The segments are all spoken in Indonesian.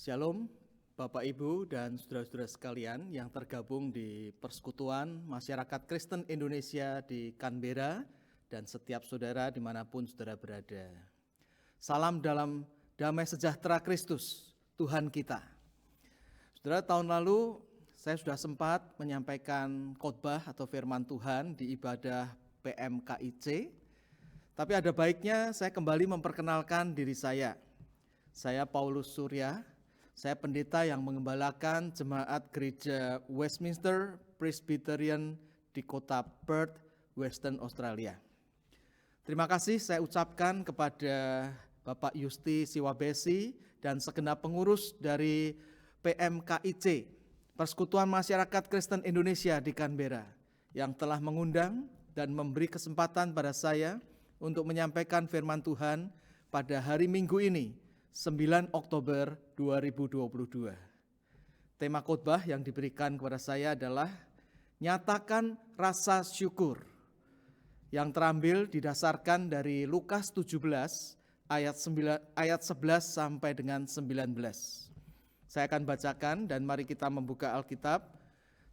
Shalom Bapak Ibu dan saudara-saudara sekalian yang tergabung di Persekutuan Masyarakat Kristen Indonesia di Canberra dan setiap saudara dimanapun saudara berada. Salam dalam damai sejahtera Kristus, Tuhan kita. Saudara, tahun lalu saya sudah sempat menyampaikan khotbah atau firman Tuhan di ibadah PMKIC, tapi ada baiknya saya kembali memperkenalkan diri saya. Saya Paulus Surya. Saya pendeta yang mengembalakan jemaat gereja Westminster Presbyterian di kota Perth, Western Australia. Terima kasih saya ucapkan kepada Bapak Yusti Siwabesi dan segenap pengurus dari PMKIC, Persekutuan Masyarakat Kristen Indonesia di Canberra, yang telah mengundang dan memberi kesempatan pada saya untuk menyampaikan firman Tuhan pada hari Minggu ini, 9 Oktober 2022. Tema khotbah yang diberikan kepada saya adalah nyatakan rasa syukur, yang terambil didasarkan dari Lukas 17 ayat 11 sampai dengan 19. Saya akan bacakan dan mari kita membuka Alkitab.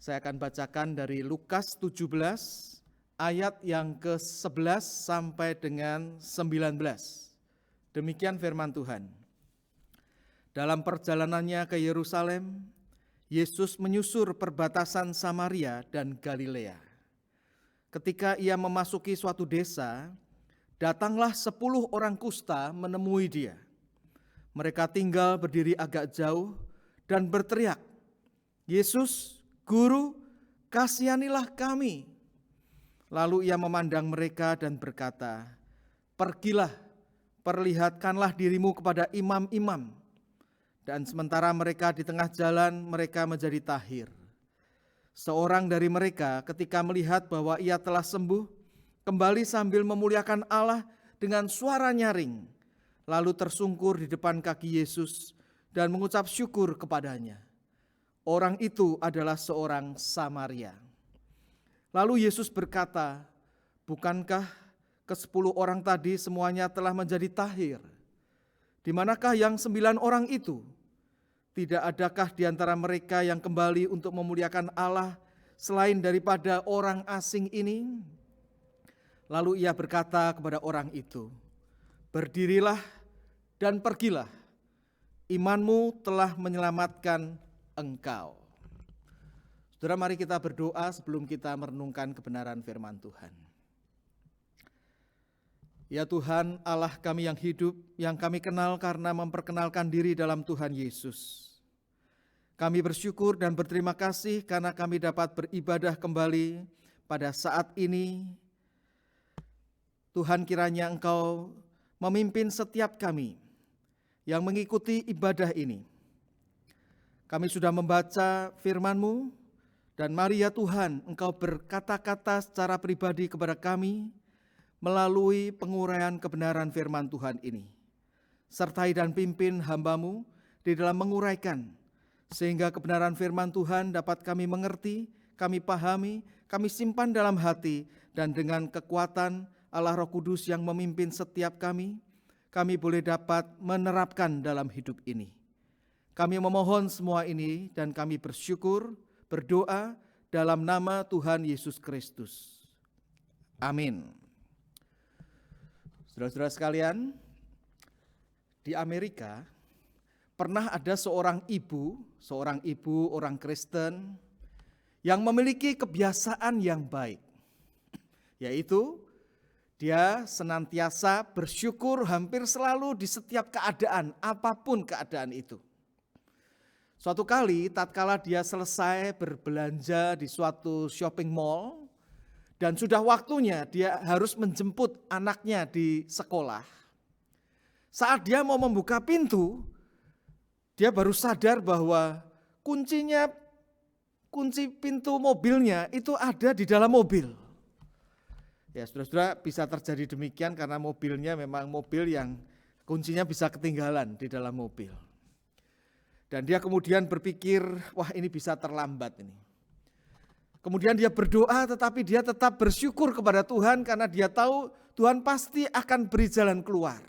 Saya akan bacakan dari Lukas 17 ayat yang ke-11 sampai dengan 19. Demikian firman Tuhan. Dalam perjalanannya ke Yerusalem, Yesus menyusur perbatasan Samaria dan Galilea. Ketika ia memasuki suatu desa, datanglah 10 orang kusta menemui dia. Mereka tinggal berdiri agak jauh dan berteriak, "Yesus, Guru, kasihanilah kami." Lalu ia memandang mereka dan berkata, "Pergilah, perlihatkanlah dirimu kepada imam-imam." Dan sementara mereka di tengah jalan, mereka menjadi tahir. Seorang dari mereka ketika melihat bahwa ia telah sembuh, kembali sambil memuliakan Allah dengan suara nyaring, lalu tersungkur di depan kaki Yesus dan mengucap syukur kepadanya. Orang itu adalah seorang Samaria. Lalu Yesus berkata, "Bukankah ke-10 orang tadi semuanya telah menjadi tahir? Di manakah yang 9 orang itu? Tidak adakah di antara mereka yang kembali untuk memuliakan Allah selain daripada orang asing ini?" Lalu ia berkata kepada orang itu, "Berdirilah dan pergilah, imanmu telah menyelamatkan engkau." Saudara, mari kita berdoa sebelum kita merenungkan kebenaran firman Tuhan. Ya Tuhan, Allah kami yang hidup, yang kami kenal karena memperkenalkan diri dalam Tuhan Yesus. Kami bersyukur dan berterima kasih karena kami dapat beribadah kembali pada saat ini. Tuhan, kiranya Engkau memimpin setiap kami yang mengikuti ibadah ini. Kami sudah membaca firman-Mu, dan mari ya Tuhan, Engkau berkata-kata secara pribadi kepada kami melalui penguraian kebenaran firman Tuhan ini. Sertai dan pimpin hamba-Mu di dalam menguraikan, sehingga kebenaran firman Tuhan dapat kami mengerti, kami pahami, kami simpan dalam hati, dan dengan kekuatan Allah Roh Kudus yang memimpin setiap kami boleh dapat menerapkan dalam hidup ini. Kami memohon semua ini dan kami bersyukur, berdoa dalam nama Tuhan Yesus Kristus. Amin. Saudara-saudara sekalian, di Amerika pernah ada seorang ibu, orang Kristen yang memiliki kebiasaan yang baik, yaitu dia senantiasa bersyukur hampir selalu di setiap keadaan, apapun keadaan itu. Suatu kali tatkala dia selesai berbelanja di suatu shopping mall dan sudah waktunya dia harus menjemput anaknya di sekolah. Saat dia mau membuka pintu, dia baru sadar bahwa kunci pintu mobilnya itu ada di dalam mobil. Ya, saudara-saudara, bisa terjadi demikian karena mobilnya memang mobil yang kuncinya bisa ketinggalan di dalam mobil. Dan dia kemudian berpikir, wah ini bisa terlambat ini. Kemudian dia berdoa, tetapi dia tetap bersyukur kepada Tuhan karena dia tahu Tuhan pasti akan beri jalan keluar.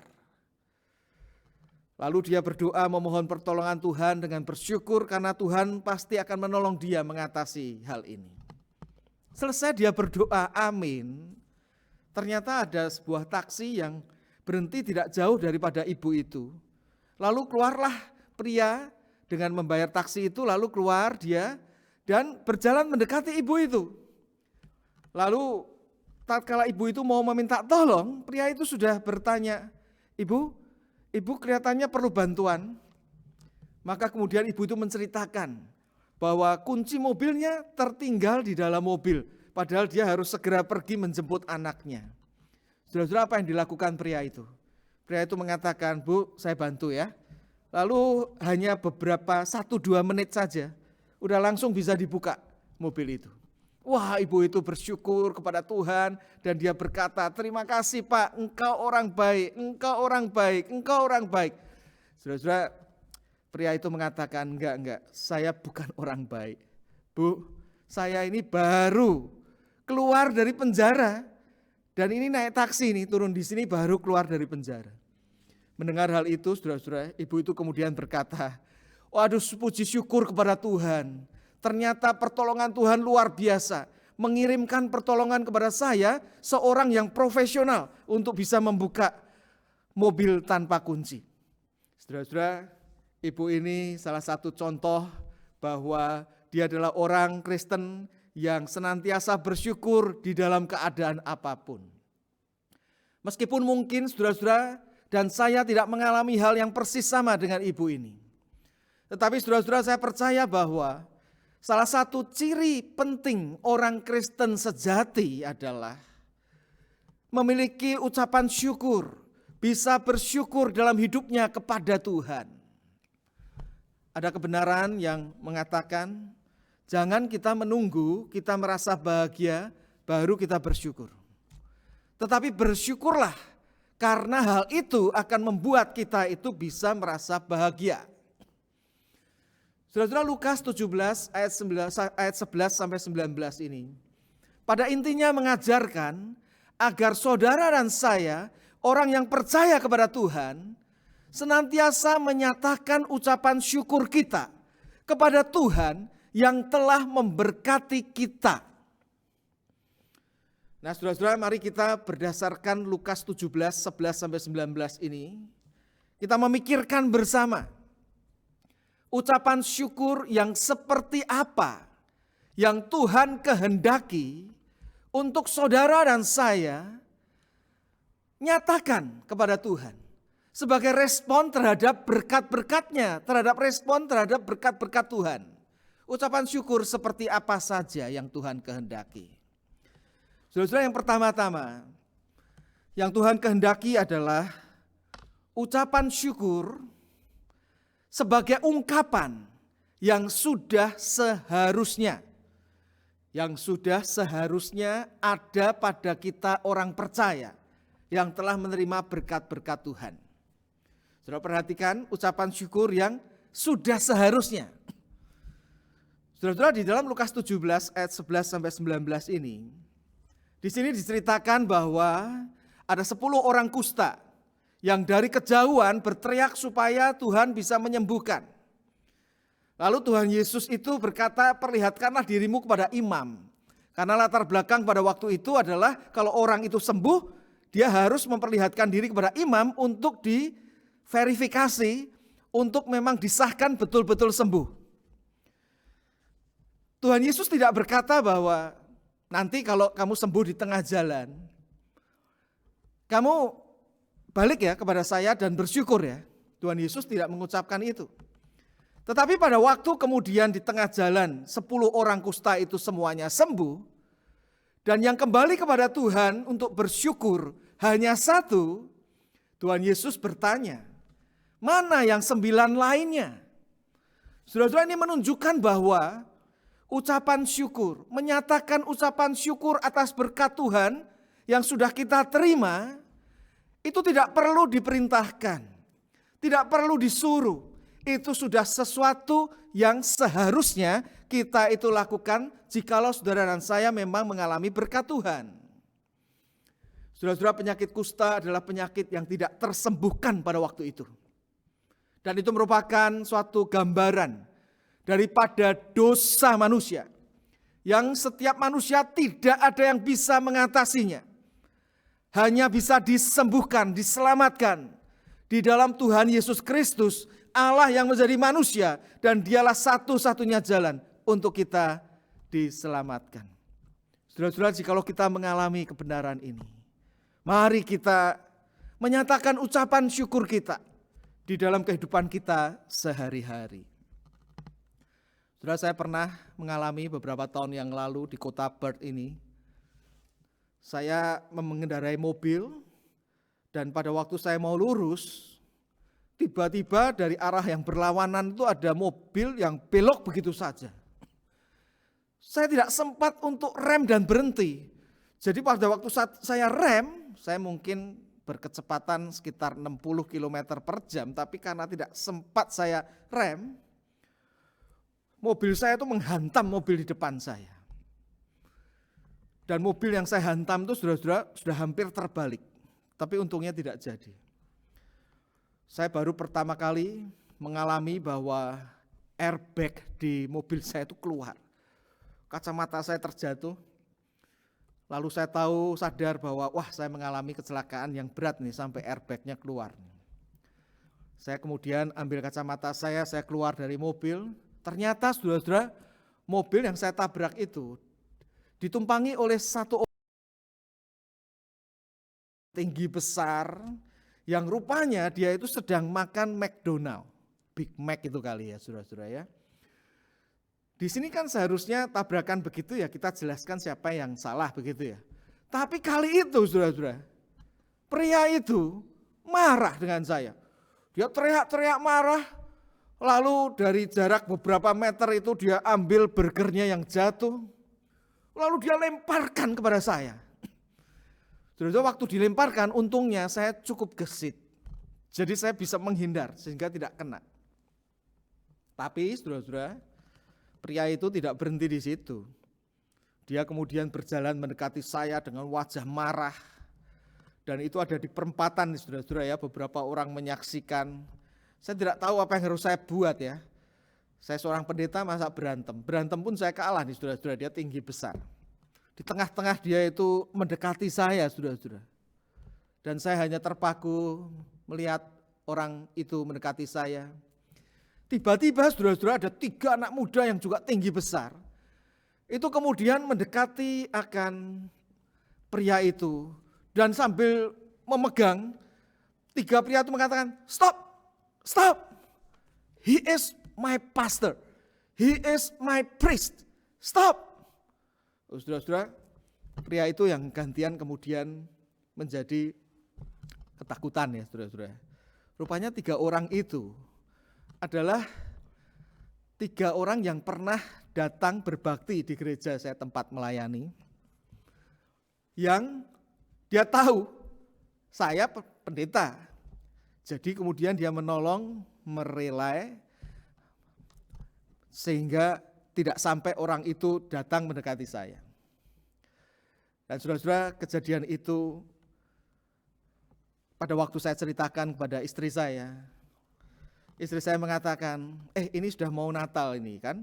Lalu dia berdoa memohon pertolongan Tuhan dengan bersyukur karena Tuhan pasti akan menolong dia mengatasi hal ini. Selesai dia berdoa, amin. Ternyata ada sebuah taksi yang berhenti tidak jauh daripada ibu itu. Lalu keluarlah pria dengan membayar taksi itu, lalu keluar dia dan berjalan mendekati ibu itu. Lalu tatkala ibu itu mau meminta tolong, pria itu sudah bertanya, Ibu kelihatannya perlu bantuan. Maka kemudian ibu itu menceritakan bahwa kunci mobilnya tertinggal di dalam mobil. Padahal dia harus segera pergi menjemput anaknya. Saudara-saudara, apa yang dilakukan pria itu? Pria itu mengatakan, Bu, saya bantu ya. Lalu hanya beberapa 1-2 menit saja, udah langsung bisa dibuka mobil itu. Wah, ibu itu bersyukur kepada Tuhan dan dia berkata, terima kasih Pak, engkau orang baik, engkau orang baik, engkau orang baik. Saudara-saudara, pria itu mengatakan, enggak, saya bukan orang baik. Bu, saya ini baru keluar dari penjara dan ini naik taksi nih, turun di sini baru keluar dari penjara. Mendengar hal itu, saudara-saudara, ibu itu kemudian berkata, waduh, puji syukur kepada Tuhan. Ternyata pertolongan Tuhan luar biasa, mengirimkan pertolongan kepada saya, seorang yang profesional untuk bisa membuka mobil tanpa kunci. Saudara-saudara, ibu ini salah satu contoh bahwa dia adalah orang Kristen yang senantiasa bersyukur di dalam keadaan apapun. Meskipun mungkin saudara-saudara dan saya tidak mengalami hal yang persis sama dengan ibu ini. Tetapi saudara-saudara, saya percaya bahwa salah satu ciri penting orang Kristen sejati adalah memiliki ucapan syukur, bisa bersyukur dalam hidupnya kepada Tuhan. Ada kebenaran yang mengatakan, jangan kita menunggu kita merasa bahagia baru kita bersyukur. Tetapi bersyukurlah karena hal itu akan membuat kita itu bisa merasa bahagia. Saudara-saudara, Lukas 17 ayat 11 sampai 19 ini pada intinya mengajarkan agar saudara dan saya, orang yang percaya kepada Tuhan, senantiasa menyatakan ucapan syukur kita kepada Tuhan yang telah memberkati kita. Nah, saudara-saudara, mari kita berdasarkan Lukas 17, 11 sampai 19 ini, kita memikirkan bersama ucapan syukur yang seperti apa yang Tuhan kehendaki untuk saudara dan saya nyatakan kepada Tuhan sebagai respon terhadap berkat-berkatnya, terhadap respon terhadap berkat-berkat Tuhan. Ucapan syukur seperti apa saja yang Tuhan kehendaki. Saudara-saudara, yang pertama-tama yang Tuhan kehendaki adalah ucapan syukur sebagai ungkapan yang sudah seharusnya ada pada kita orang percaya yang telah menerima berkat-berkat Tuhan. Saudara perhatikan ucapan syukur yang sudah seharusnya. Saudara-saudara, di dalam Lukas 17 ayat 11 sampai 19 ini, di sini diceritakan bahwa ada 10 orang kusta yang dari kejauhan berteriak supaya Tuhan bisa menyembuhkan. Lalu Tuhan Yesus itu berkata, perlihatkanlah dirimu kepada imam. Karena latar belakang pada waktu itu adalah kalau orang itu sembuh, dia harus memperlihatkan diri kepada imam untuk diverifikasi, untuk memang disahkan betul-betul sembuh. Tuhan Yesus tidak berkata bahwa nanti kalau kamu sembuh di tengah jalan, kamu balik ya kepada saya dan bersyukur ya. Tuhan Yesus tidak mengucapkan itu. Tetapi pada waktu kemudian di tengah jalan 10 orang kusta itu semuanya sembuh. Dan yang kembali kepada Tuhan untuk bersyukur hanya 1. Tuhan Yesus bertanya, mana yang 9 lainnya? Saudara-saudara, ini menunjukkan bahwa ucapan syukur, menyatakan ucapan syukur atas berkat Tuhan yang sudah kita terima, itu tidak perlu diperintahkan, tidak perlu disuruh. Itu sudah sesuatu yang seharusnya kita itu lakukan jikalau saudara dan saya memang mengalami berkat Tuhan. Saudara-saudara, penyakit kusta adalah penyakit yang tidak tersembuhkan pada waktu itu. Dan itu merupakan suatu gambaran daripada dosa manusia, yang setiap manusia tidak ada yang bisa mengatasinya. Hanya bisa disembuhkan, diselamatkan di dalam Tuhan Yesus Kristus, Allah yang menjadi manusia, dan dialah satu-satunya jalan untuk kita diselamatkan. Saudara-saudara, jikalau kita mengalami kebenaran ini, mari kita menyatakan ucapan syukur kita di dalam kehidupan kita sehari-hari. Saudara, saya pernah mengalami beberapa tahun yang lalu di kota Perth ini. Saya mengendarai mobil, dan pada waktu saya mau lurus, tiba-tiba dari arah yang berlawanan itu ada mobil yang belok begitu saja. Saya tidak sempat untuk rem dan berhenti. Jadi pada waktu saya rem, saya mungkin berkecepatan sekitar 60 km per jam, tapi karena tidak sempat saya rem, mobil saya itu menghantam mobil di depan saya. Dan mobil yang saya hantam itu sudah hampir terbalik, tapi untungnya tidak jadi. Saya baru pertama kali mengalami bahwa airbag di mobil saya itu keluar. Kacamata saya terjatuh, lalu saya sadar bahwa saya mengalami kecelakaan yang berat nih sampai airbagnya keluar. Saya kemudian ambil kacamata saya keluar dari mobil. Ternyata saudara-saudara, mobil yang saya tabrak itu ditumpangi oleh satu orang tinggi besar yang rupanya dia itu sedang makan McDonald, Big Mac itu kali ya saudara-saudara ya. Di sini kan seharusnya tabrakan begitu ya kita jelaskan siapa yang salah begitu ya. Tapi kali itu saudara-saudara, pria itu marah dengan saya. Dia teriak-teriak marah, lalu dari jarak beberapa meter itu dia ambil burgernya yang jatuh, lalu dia lemparkan kepada saya. Saudara-saudara, waktu dilemparkan untungnya saya cukup gesit. Jadi saya bisa menghindar sehingga tidak kena. Tapi saudara-saudara, pria itu tidak berhenti di situ. Dia kemudian berjalan mendekati saya dengan wajah marah. Dan itu ada di perempatan saudara-saudara ya, beberapa orang menyaksikan. Saya tidak tahu apa yang harus saya buat ya. Saya seorang pendeta masa berantem. Berantem pun saya kalah nih saudara-saudara, dia tinggi besar. Di tengah-tengah dia itu mendekati saya saudara-saudara. Dan saya hanya terpaku melihat orang itu mendekati saya. Tiba-tiba saudara-saudara ada 3 anak muda yang juga tinggi besar. Itu kemudian mendekati akan pria itu. Dan sambil memegang, 3 pria itu mengatakan, stop, he is my pastor, he is my priest, stop. Saudara-saudara, pria itu yang gantian kemudian menjadi ketakutan ya saudara-saudara. Rupanya 3 orang itu adalah 3 orang yang pernah datang berbakti di gereja saya tempat melayani, yang dia tahu saya pendeta, jadi kemudian dia menolong, merelai, sehingga tidak sampai orang itu datang mendekati saya. Dan saudara-saudara, kejadian itu pada waktu saya ceritakan kepada istri saya mengatakan, ini sudah mau Natal ini kan,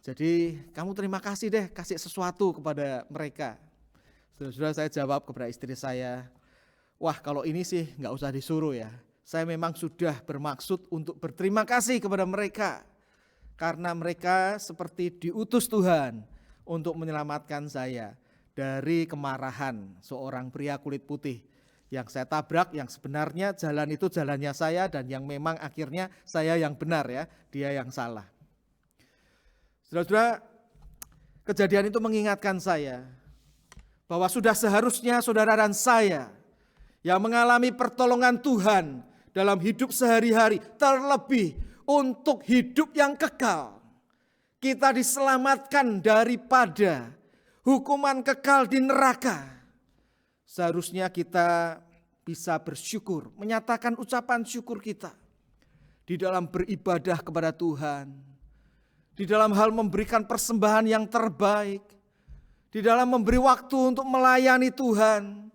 jadi kamu terima kasih deh, kasih sesuatu kepada mereka. Saudara-saudara, saya jawab kepada istri saya, wah kalau ini sih nggak usah disuruh ya, saya memang sudah bermaksud untuk berterima kasih kepada mereka, karena mereka seperti diutus Tuhan untuk menyelamatkan saya dari kemarahan seorang pria kulit putih yang saya tabrak, yang sebenarnya jalan itu jalannya saya, dan yang memang akhirnya saya yang benar ya, dia yang salah. Saudara-saudara, kejadian itu mengingatkan saya bahwa sudah seharusnya saudara dan saya yang mengalami pertolongan Tuhan dalam hidup sehari-hari, terlebih untuk hidup yang kekal, kita diselamatkan daripada hukuman kekal di neraka. Seharusnya kita bisa bersyukur, menyatakan ucapan syukur kita di dalam beribadah kepada Tuhan, di dalam hal memberikan persembahan yang terbaik, di dalam memberi waktu untuk melayani Tuhan,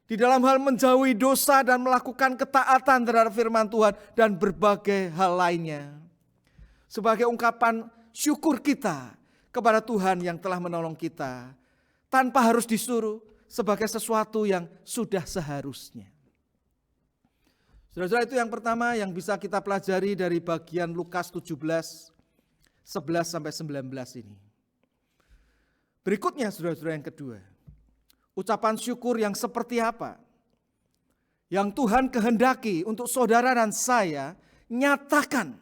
di dalam hal menjauhi dosa dan melakukan ketaatan terhadap firman Tuhan dan berbagai hal lainnya. Sebagai ungkapan syukur kita kepada Tuhan yang telah menolong kita tanpa harus disuruh, sebagai sesuatu yang sudah seharusnya. Saudara-saudara, itu yang pertama yang bisa kita pelajari dari bagian Lukas 17, 11 sampai 19 ini. Berikutnya saudara-saudara yang kedua, ucapan syukur yang seperti apa? Yang Tuhan kehendaki untuk saudara dan saya nyatakan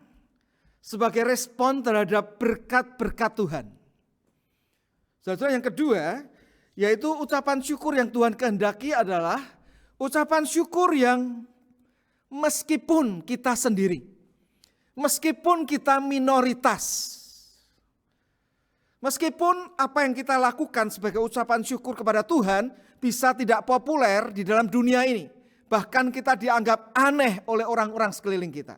sebagai respon terhadap berkat-berkat Tuhan. Saudara-saudara, yang kedua, yaitu ucapan syukur yang Tuhan kehendaki adalah ucapan syukur yang meskipun kita sendiri, meskipun kita minoritas, meskipun apa yang kita lakukan sebagai ucapan syukur kepada Tuhan bisa tidak populer di dalam dunia ini, bahkan kita dianggap aneh oleh orang-orang sekeliling kita.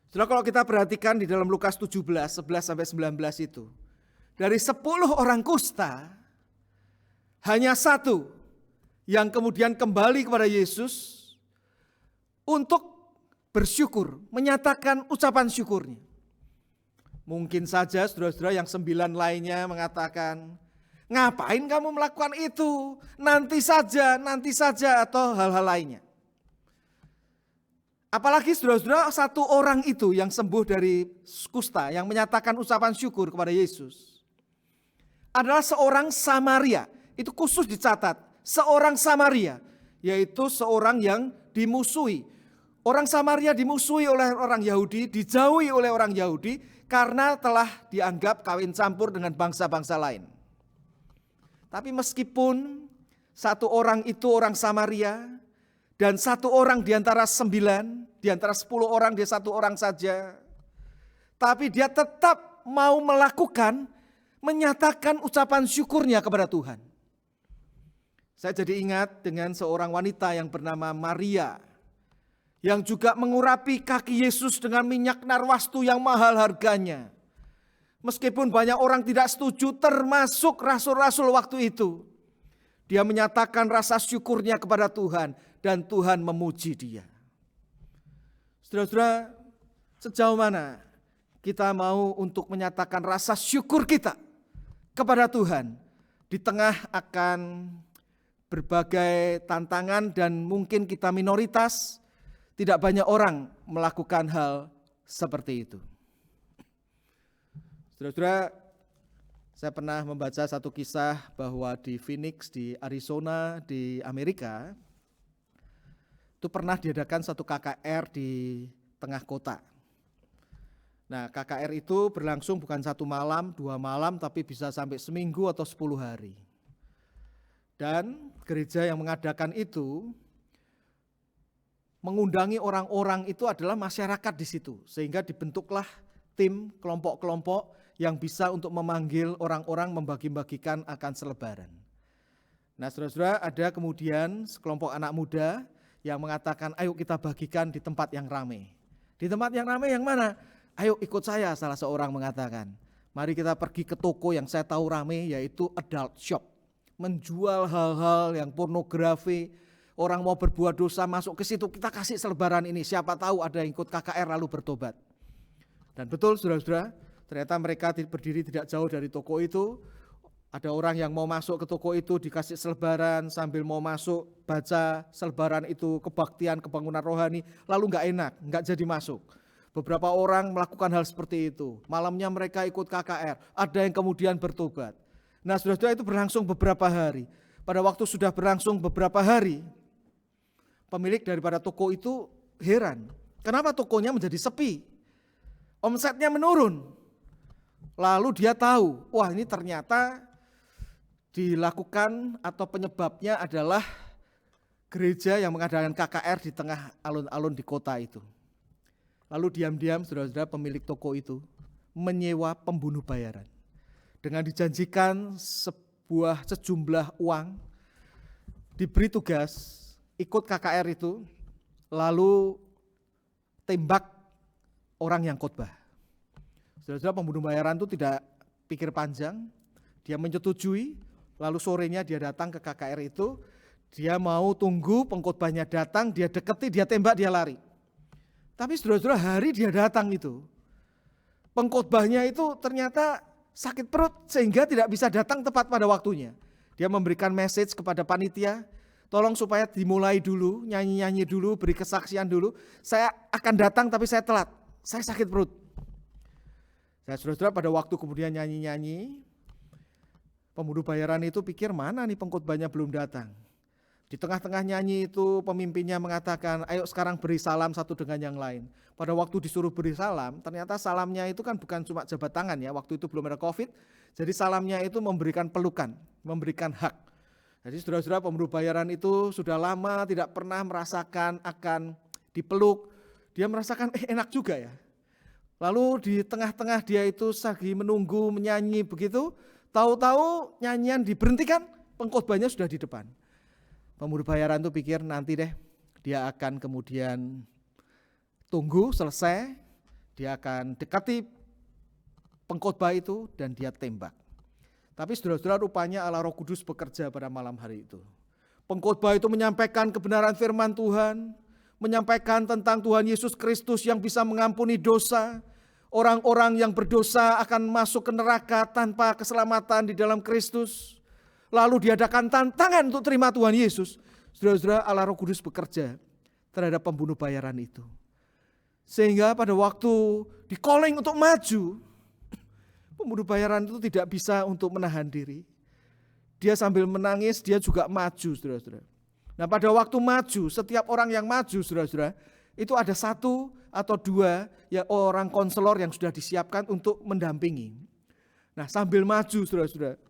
Saudara, kalau kita perhatikan di dalam Lukas 17, 11 sampai 19 itu, dari 10 orang kusta, hanya 1 yang kemudian kembali kepada Yesus untuk bersyukur, menyatakan ucapan syukurnya. Mungkin saja saudara-saudara yang 9 lainnya mengatakan, ngapain kamu melakukan itu? Nanti saja, atau hal-hal lainnya. Apalagi saudara-saudara 1 orang itu yang sembuh dari kusta, yang menyatakan ucapan syukur kepada Yesus, adalah seorang Samaria. Itu khusus dicatat, seorang Samaria, yaitu seorang yang dimusuhi. Orang Samaria dimusuhi oleh orang Yahudi, dijauhi oleh orang Yahudi karena telah dianggap kawin campur dengan bangsa-bangsa lain. Tapi meskipun 1 orang itu orang Samaria dan 1 orang di antara 9, di antara 10 orang dia 1 orang saja, tapi dia tetap mau menyatakan ucapan syukurnya kepada Tuhan. Saya jadi ingat dengan seorang wanita yang bernama Maria, yang juga mengurapi kaki Yesus dengan minyak narwastu yang mahal harganya. Meskipun banyak orang tidak setuju, termasuk rasul-rasul waktu itu, dia menyatakan rasa syukurnya kepada Tuhan dan Tuhan memuji dia. Saudara-saudara, sejauh mana kita mau untuk menyatakan rasa syukur kita kepada Tuhan di tengah akan berbagai tantangan dan mungkin kita minoritas, tidak banyak orang melakukan hal seperti itu. Saudara-saudara, saya pernah membaca satu kisah bahwa di Phoenix, di Arizona, di Amerika, itu pernah diadakan satu KKR di tengah kota. Nah, KKR itu berlangsung bukan 1 malam, 2 malam, tapi bisa sampai seminggu atau 10 hari. Dan gereja yang mengadakan itu mengundangi orang-orang itu adalah masyarakat di situ, sehingga dibentuklah tim kelompok-kelompok yang bisa untuk memanggil orang-orang membagi-bagikan akan selebaran. Nah, saudara-saudara, ada kemudian sekelompok anak muda yang mengatakan, ayo kita bagikan di tempat yang ramai. Di tempat yang ramai yang mana? Ayo ikut saya, salah seorang mengatakan. Mari kita pergi ke toko yang saya tahu ramai, yaitu adult shop. Menjual hal-hal yang pornografi, orang mau berbuat dosa masuk ke situ, kita kasih selebaran ini, siapa tahu ada yang ikut KKR lalu bertobat. Dan betul saudara-saudara, ternyata mereka berdiri tidak jauh dari toko itu. Ada orang yang mau masuk ke toko itu dikasih selebaran, sambil mau masuk baca selebaran itu kebaktian, kebangunan rohani, lalu enggak enak, enggak jadi masuk. Beberapa orang melakukan hal seperti itu, malamnya mereka ikut KKR, ada yang kemudian bertobat. Nah, saudara-saudara, itu berlangsung beberapa hari. Pada waktu sudah berlangsung beberapa hari, pemilik daripada toko itu heran. Kenapa tokonya menjadi sepi? Omsetnya menurun. Lalu dia tahu, wah ini ternyata dilakukan atau penyebabnya adalah gereja yang mengadakan KKR di tengah alun-alun di kota itu. Lalu diam-diam saudara-saudara pemilik toko itu menyewa pembunuh bayaran. Dengan dijanjikan sejumlah uang, diberi tugas ikut KKR itu, lalu tembak orang yang khotbah. Saudara-saudara, pembunuh bayaran itu tidak pikir panjang, dia menyetujui, lalu sorenya dia datang ke KKR itu, Dia mau tunggu pengkhotbahnya datang, dia deketi, dia tembak, dia lari. Tapi saudara-saudara, hari dia datang itu, pengkhotbahnya itu ternyata sakit perut sehingga tidak bisa datang tepat pada waktunya. Dia memberikan message kepada panitia, tolong supaya dimulai dulu, nyanyi-nyanyi dulu, beri kesaksian dulu. Saya akan datang tapi saya telat, saya sakit perut. Nah, saudara-saudara, pada waktu kemudian nyanyi-nyanyi, pemburu bayaran itu pikir mana nih pengkhotbahnya belum datang. Di tengah-tengah nyanyi itu pemimpinnya mengatakan, ayo sekarang beri salam satu dengan yang lain. Pada waktu disuruh beri salam, ternyata salamnya itu kan bukan cuma jabat tangan ya, waktu itu belum ada COVID. Jadi salamnya itu memberikan pelukan, memberikan hak. Jadi saudara-saudara, pemburu bayaran itu sudah lama tidak pernah merasakan akan dipeluk. Dia merasakan enak juga ya. Lalu di tengah-tengah dia itu lagi menunggu, menyanyi begitu, tahu-tahu nyanyian diberhentikan, pengkhotbahnya sudah di depan. Pemburu bayaran itu pikir nanti deh dia akan kemudian tunggu selesai, dia akan dekati pengkhotbah itu dan dia tembak. Tapi saudara-saudara, rupanya Allah Roh Kudus bekerja pada malam hari itu. Pengkhotbah itu menyampaikan kebenaran firman Tuhan, menyampaikan tentang Tuhan Yesus Kristus yang bisa mengampuni dosa. Orang-orang yang berdosa akan masuk ke neraka tanpa keselamatan di dalam Kristus. Lalu diadakan tantangan untuk terima Tuhan Yesus. Saudara-saudara, Allah Roh Kudus bekerja terhadap pembunuh bayaran itu. Sehingga pada waktu di calling untuk maju, pembunuh bayaran itu tidak bisa untuk menahan diri. Dia sambil menangis, dia juga maju, saudara-saudara. Nah, pada waktu maju, setiap orang yang maju, saudara-saudara, itu ada satu atau dua ya orang konselor yang sudah disiapkan untuk mendampingi. Nah, sambil maju, saudara-saudara,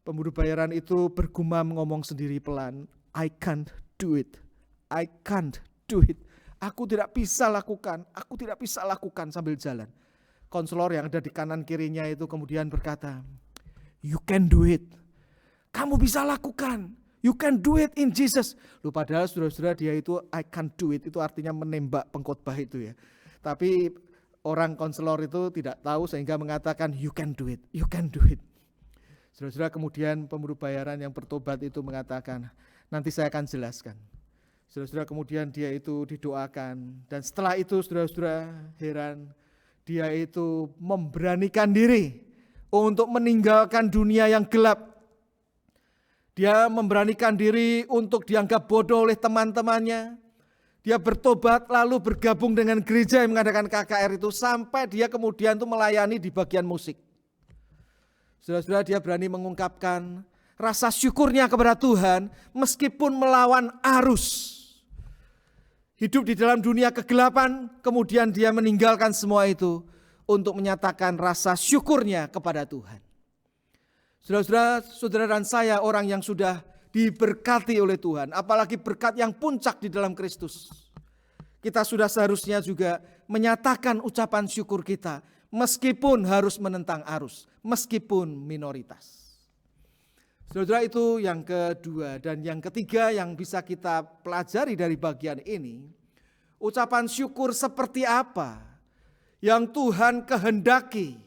pembunuh bayaran itu bergumam ngomong sendiri pelan, I can't do it, I can't do it. Aku tidak bisa lakukan, aku tidak bisa lakukan sambil jalan. Konselor yang ada di kanan kirinya itu kemudian berkata, you can do it, kamu bisa lakukan, you can do it in Jesus. Loh, padahal saudara-saudara dia itu I can't do it, itu artinya menembak pengkhotbah itu ya. Tapi orang konselor itu tidak tahu sehingga mengatakan you can do it, you can do it. Saudara-saudara, kemudian pemburu bayaran yang bertobat itu mengatakan, nanti saya akan jelaskan. Saudara-saudara, kemudian dia itu didoakan. Dan setelah itu saudara-saudara, heran, dia itu memberanikan diri untuk meninggalkan dunia yang gelap. Dia memberanikan diri untuk dianggap bodoh oleh teman-temannya. Dia bertobat lalu bergabung dengan gereja yang mengadakan KKR itu. Sampai dia kemudian itu melayani di bagian musik. Saudara-saudara, dia berani mengungkapkan rasa syukurnya kepada Tuhan meskipun melawan arus. Hidup di dalam dunia kegelapan, kemudian dia meninggalkan semua itu untuk menyatakan rasa syukurnya kepada Tuhan. Saudara-saudara, saudara dan saya orang yang sudah diberkati oleh Tuhan, apalagi berkat yang puncak di dalam Kristus. Kita sudah seharusnya juga menyatakan ucapan syukur kita, meskipun harus menentang arus, meskipun minoritas. Saudara, itu yang kedua. Dan yang ketiga yang bisa kita pelajari dari bagian ini, ucapan syukur seperti apa yang Tuhan kehendaki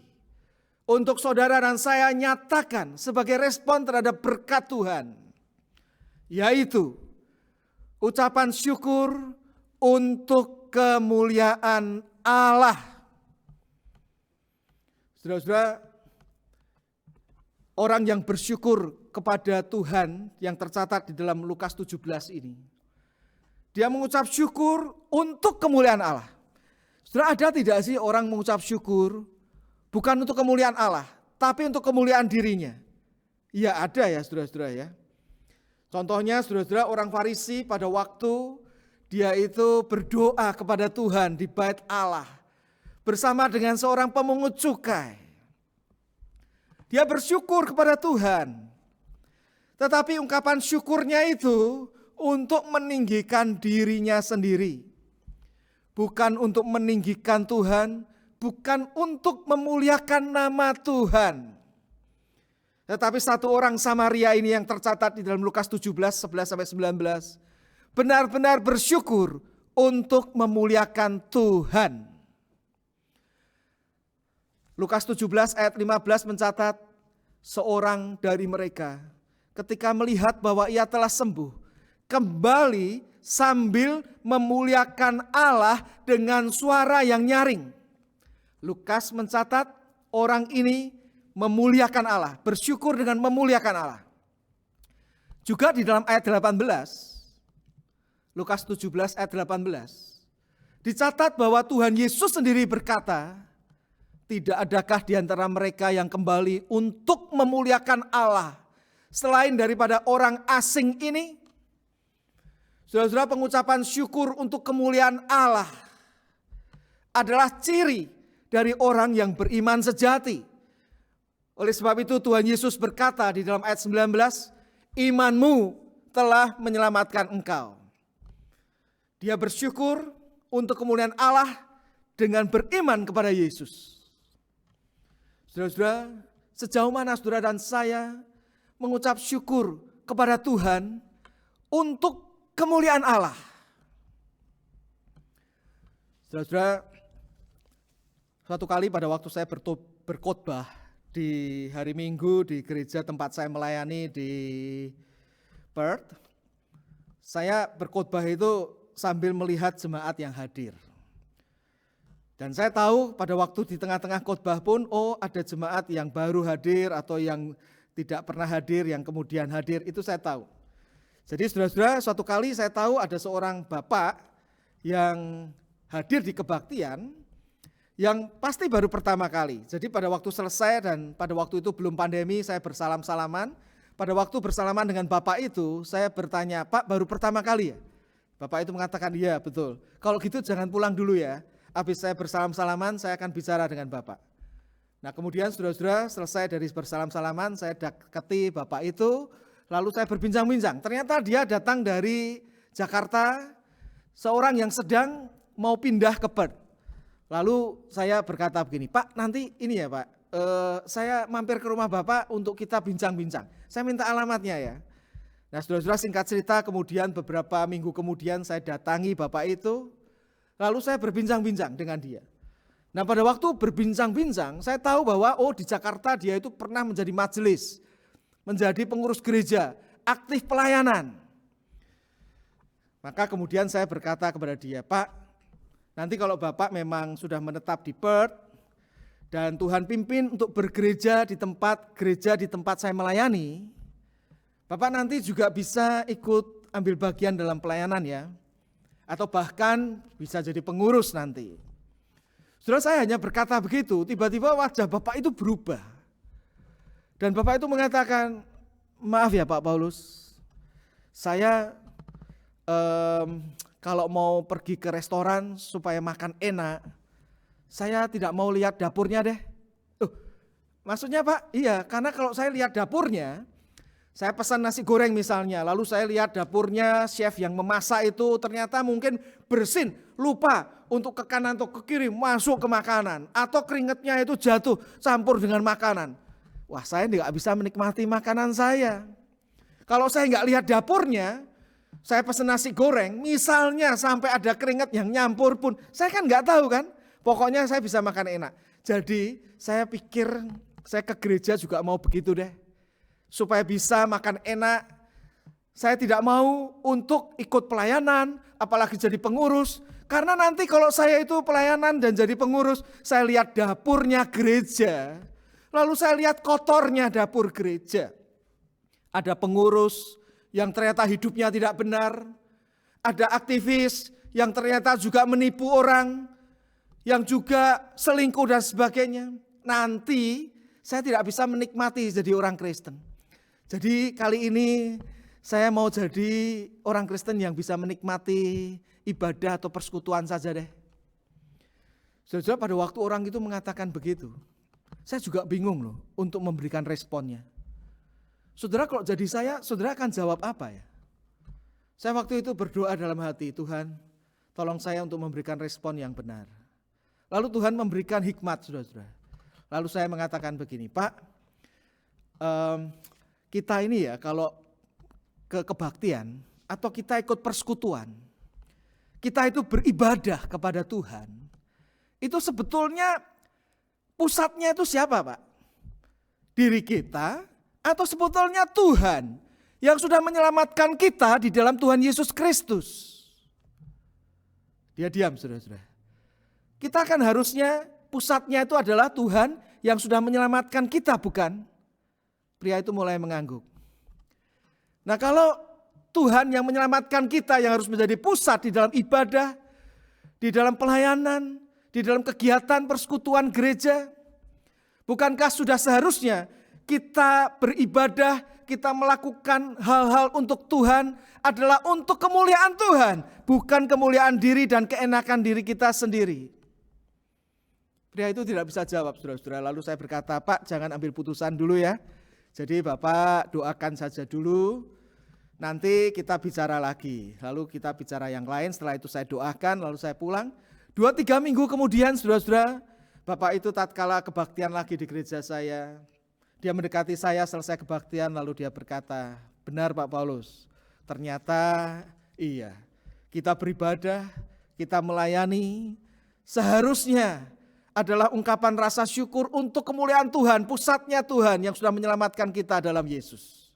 untuk saudara dan saya nyatakan sebagai respon terhadap berkat Tuhan. Yaitu ucapan syukur untuk kemuliaan Allah. Saudara-saudara, orang yang bersyukur kepada Tuhan yang tercatat di dalam Lukas 17 ini, dia mengucap syukur untuk kemuliaan Allah. Saudara, ada tidak sih orang mengucap syukur bukan untuk kemuliaan Allah, tapi untuk kemuliaan dirinya? Ya ada ya saudara-saudara ya. Contohnya saudara-saudara, orang Farisi pada waktu dia itu berdoa kepada Tuhan di bait Allah bersama dengan seorang pemungut cukai. Dia bersyukur kepada Tuhan. Tetapi ungkapan syukurnya itu untuk meninggikan dirinya sendiri. Bukan untuk meninggikan Tuhan, bukan untuk memuliakan nama Tuhan. Tetapi satu orang Samaria ini yang tercatat di dalam Lukas 17, 11-19. Benar-benar bersyukur untuk memuliakan Tuhan. Lukas 17 ayat 15 mencatat, seorang dari mereka ketika melihat bahwa ia telah sembuh, kembali sambil memuliakan Allah dengan suara yang nyaring. Lukas mencatat orang ini memuliakan Allah, bersyukur dengan memuliakan Allah. Juga di dalam ayat 18, Lukas 17 ayat 18, dicatat bahwa Tuhan Yesus sendiri berkata, tidak adakah di antara mereka yang kembali untuk memuliakan Allah selain daripada orang asing ini? Saudara-saudara, pengucapan syukur untuk kemuliaan Allah adalah ciri dari orang yang beriman sejati. Oleh sebab itu Tuhan Yesus berkata di dalam ayat 19, imanmu telah menyelamatkan engkau. Dia bersyukur untuk kemuliaan Allah dengan beriman kepada Yesus. Saudara-saudara, sejauh mana saudara dan saya mengucap syukur kepada Tuhan untuk kemuliaan Allah. Saudara-saudara, suatu kali pada waktu saya berkhotbah di hari Minggu di gereja tempat saya melayani di Perth, saya berkhotbah itu sambil melihat jemaat yang hadir. Dan saya tahu pada waktu di tengah-tengah khotbah pun, ada jemaat yang baru hadir atau yang tidak pernah hadir, yang kemudian hadir, itu saya tahu. Jadi saudara-saudara, suatu kali saya tahu ada seorang bapak yang hadir di kebaktian yang pasti baru pertama kali. Jadi pada waktu selesai dan pada waktu itu belum pandemi, saya bersalam-salaman. Pada waktu bersalaman dengan bapak itu, saya bertanya, Pak baru pertama kali ya? Bapak itu mengatakan, iya betul. Kalau gitu jangan pulang dulu ya. Habis saya bersalam-salaman, saya akan bicara dengan bapak. Nah kemudian saudara-saudara, selesai dari bersalam-salaman, saya dekati bapak itu. Lalu saya berbincang-bincang, ternyata dia datang dari Jakarta, seorang yang sedang mau pindah ke Perth. Lalu saya berkata begini, Pak nanti ini ya Pak, saya mampir ke rumah Bapak untuk kita bincang-bincang. Saya minta alamatnya ya. Nah saudara-saudara, singkat cerita, kemudian beberapa minggu kemudian saya datangi Bapak itu, lalu saya berbincang-bincang dengan dia. Nah pada waktu berbincang-bincang, saya tahu bahwa di Jakarta dia itu pernah menjadi majelis, menjadi pengurus gereja, aktif pelayanan. Maka kemudian saya berkata kepada dia, Pak, nanti kalau Bapak memang sudah menetap di Perth dan Tuhan pimpin untuk bergereja di tempat saya melayani, Bapak nanti juga bisa ikut ambil bagian dalam pelayanan ya, atau bahkan bisa jadi pengurus nanti. Saudara, saya hanya berkata begitu, tiba-tiba wajah Bapak itu berubah. Dan Bapak itu mengatakan, maaf ya Pak Paulus, saya kalau mau pergi ke restoran supaya makan enak, saya tidak mau lihat dapurnya deh. Maksudnya Pak? Iya, karena kalau saya lihat dapurnya, saya pesan nasi goreng misalnya, lalu saya lihat dapurnya chef yang memasak itu ternyata mungkin bersin, lupa untuk ke kanan atau ke kiri masuk ke makanan, atau keringetnya itu jatuh campur dengan makanan. Wah, saya tidak bisa menikmati makanan saya. Kalau saya nggak lihat dapurnya, saya pesan nasi goreng, misalnya sampai ada keringat yang nyampur pun, saya kan nggak tahu kan. Pokoknya saya bisa makan enak. Jadi saya pikir saya ke gereja juga mau begitu deh. Supaya bisa makan enak. Saya tidak mau untuk ikut pelayanan, apalagi jadi pengurus. Karena nanti kalau saya itu pelayanan dan jadi pengurus, saya lihat dapurnya gereja. Lalu saya lihat kotornya dapur gereja. Ada pengurus yang ternyata hidupnya tidak benar. Ada aktivis yang ternyata juga menipu orang. Yang juga selingkuh dan sebagainya. Nanti saya tidak bisa menikmati jadi orang Kristen. Jadi kali ini saya mau jadi orang Kristen yang bisa menikmati ibadah atau persekutuan saja deh. Saudara, pada waktu orang itu mengatakan begitu, saya juga bingung loh untuk memberikan responnya. Saudara, kalau jadi saya, saudara akan jawab apa ya? Saya waktu itu berdoa dalam hati, Tuhan tolong saya untuk memberikan respon yang benar. Lalu Tuhan memberikan hikmat, saudara-saudara. Lalu saya mengatakan begini, Pak, kita ini ya kalau ke kebaktian atau kita ikut persekutuan, kita itu beribadah kepada Tuhan, itu sebetulnya pusatnya itu siapa Pak? Diri kita atau sebetulnya Tuhan yang sudah menyelamatkan kita di dalam Tuhan Yesus Kristus. Dia diam, saudara-saudara. Kita kan harusnya pusatnya itu adalah Tuhan yang sudah menyelamatkan kita, bukan? Pria itu mulai mengangguk. Nah, kalau Tuhan yang menyelamatkan kita yang harus menjadi pusat di dalam ibadah, di dalam pelayanan, di dalam kegiatan persekutuan gereja, bukankah sudah seharusnya kita beribadah, kita melakukan hal-hal untuk Tuhan adalah untuk kemuliaan Tuhan, bukan kemuliaan diri dan keenakan diri kita sendiri. Pria itu tidak bisa jawab, saudara-saudara. Lalu saya berkata, Pak, jangan ambil putusan dulu ya. Jadi Bapak doakan saja dulu, nanti kita bicara lagi. Lalu kita bicara yang lain, setelah itu saya doakan, lalu saya pulang. 2-3 minggu kemudian, saudara-saudara, Bapak itu tatkala kebaktian lagi di gereja saya. Dia mendekati saya selesai kebaktian, lalu dia berkata, benar Pak Paulus, ternyata iya, kita beribadah, kita melayani, seharusnya adalah ungkapan rasa syukur untuk kemuliaan Tuhan, pusatnya Tuhan yang sudah menyelamatkan kita dalam Yesus.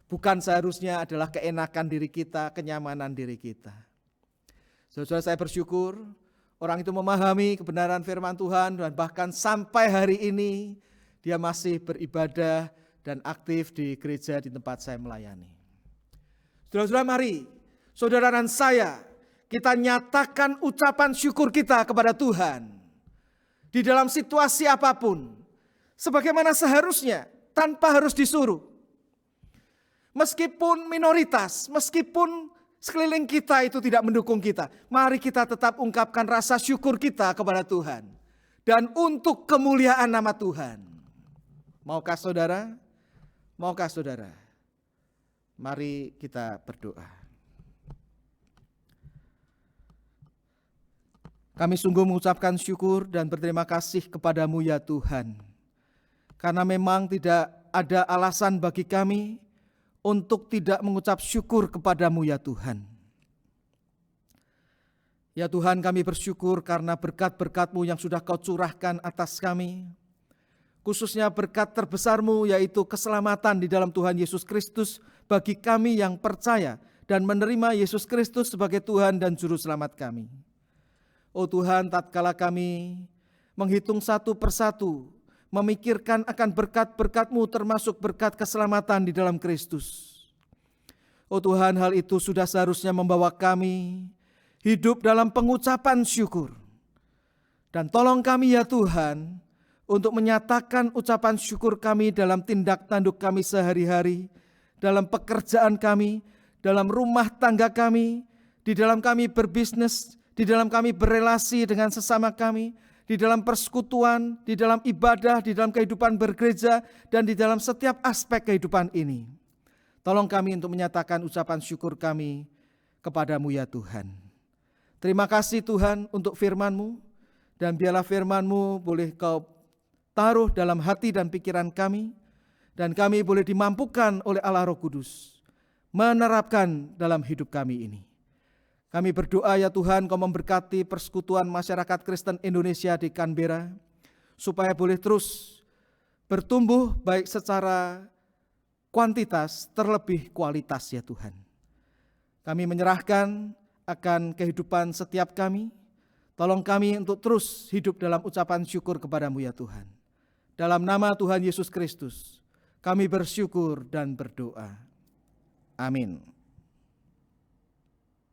Bukan seharusnya adalah keenakan diri kita, kenyamanan diri kita. Saudara, saya bersyukur orang itu memahami kebenaran firman Tuhan dan bahkan sampai hari ini dia masih beribadah dan aktif di gereja di tempat saya melayani. Saudara-saudara, mari saudara dan saya kita nyatakan ucapan syukur kita kepada Tuhan di dalam situasi apapun, sebagaimana seharusnya tanpa harus disuruh. Meskipun minoritas, meskipun sekeliling kita itu tidak mendukung kita, mari kita tetap ungkapkan rasa syukur kita kepada Tuhan dan untuk kemuliaan nama Tuhan. Maukah saudara? Maukah saudara? Mari kita berdoa. Kami sungguh mengucapkan syukur dan berterima kasih kepadamu ya Tuhan. Karena memang tidak ada alasan bagi kami untuk tidak mengucap syukur kepadamu ya Tuhan. Ya Tuhan, kami bersyukur karena berkat-berkat-Mu yang sudah Kau curahkan atas kami. Khususnya berkat terbesar-Mu yaitu keselamatan di dalam Tuhan Yesus Kristus bagi kami yang percaya dan menerima Yesus Kristus sebagai Tuhan dan Juru Selamat kami. Oh Tuhan, tatkala kami menghitung satu persatu, memikirkan akan berkat-berkat-Mu termasuk berkat keselamatan di dalam Kristus. Oh Tuhan, hal itu sudah seharusnya membawa kami hidup dalam pengucapan syukur. Dan tolong kami ya Tuhan, untuk menyatakan ucapan syukur kami dalam tindak tanduk kami sehari-hari, dalam pekerjaan kami, dalam rumah tangga kami, di dalam kami berbisnis, di dalam kami berelasi dengan sesama kami, di dalam persekutuan, di dalam ibadah, di dalam kehidupan bergereja, dan di dalam setiap aspek kehidupan ini. Tolong kami untuk menyatakan ucapan syukur kami kepadamu ya Tuhan. Terima kasih Tuhan untuk firman-Mu, dan biarlah firman-Mu boleh Kau taruh dalam hati dan pikiran kami, dan kami boleh dimampukan oleh Allah Roh Kudus menerapkan dalam hidup kami ini. Kami berdoa ya Tuhan, Kau memberkati persekutuan masyarakat Kristen Indonesia di Canberra, supaya boleh terus bertumbuh baik secara kuantitas terlebih kualitas ya Tuhan. Kami menyerahkan akan kehidupan setiap kami, tolong kami untuk terus hidup dalam ucapan syukur kepadamu ya Tuhan. Dalam nama Tuhan Yesus Kristus, kami bersyukur dan berdoa. Amin.